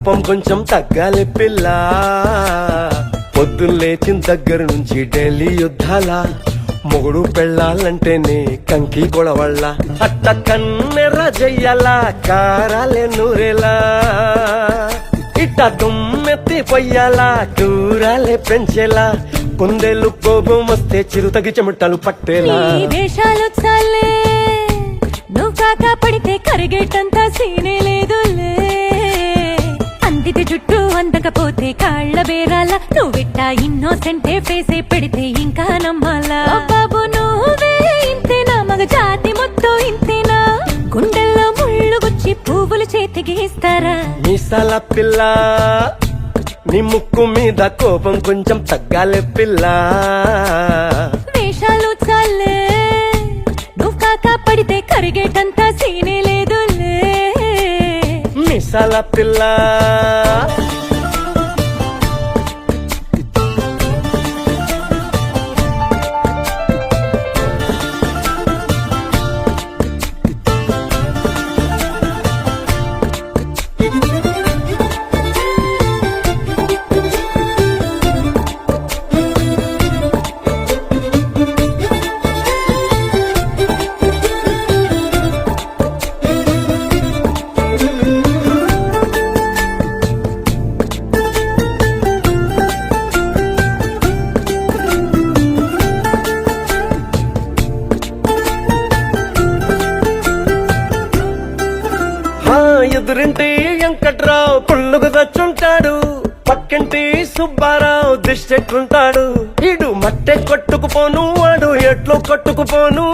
కొంచెం తగ్గాలి పిల్ల, పొద్దున్న లేచిన దగ్గర నుంచి ఢిల్లీ యుద్ధాల, మొగుడు పెళ్ళాలంటేనే కంకి గొడవళ్ళ, అట్ట కన్నెర్ర చెయ్యాల కారాలే నూరేలా, ఇట్ట దుమ్మెత్తి పొయ్యాల కూరాలే పెంచేలా, కుందేలు కోపం వస్తే చిరుతగి చెమటలు పట్టేలా. వేషాలు చాలే, నువ్వు కాక పడితే కరిగేటంతా సీనే లేదులే, అందితే జుట్టు అందకపోతే కాళ్ళ బేరాల, నువ్విట్టా ఇన్నోసెంటే ఫేసే పెడితే ఇంకా నమ్మాలా. బాబు నువ్వే ఇంతేనా, మగ జాతి మొత్తం ఇంతేనా, గుండెల్లో ముళ్ళు గుచ్చి పువ్వులు చేతికి ఇస్తారా. మీసాల పిల్ల, నీ ముక్కు మీద కోపం కొంచెం తగ్గాలి పిల్ల. వేషాలు చాలే, నువ్వు కాక పడితే కరిగేటంతా సీనే లేదులే. మీసాల పిల్ల, ఎదురింటి వెంకట్రావు పుల్లుకు తెచ్చుంటాడు, పక్కింటి సుబ్బారావు దిష్టెట్లుంటాడు, ఇడు మట్టె కొట్టుకుపోను వాడు ఎట్లో కొట్టుకుపోను.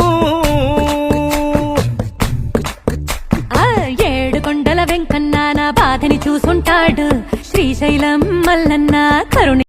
ఏడు కొండల వెంకన్న నా బాధని చూసుంటాడు, శ్రీశైలం మల్లన్న కరుణ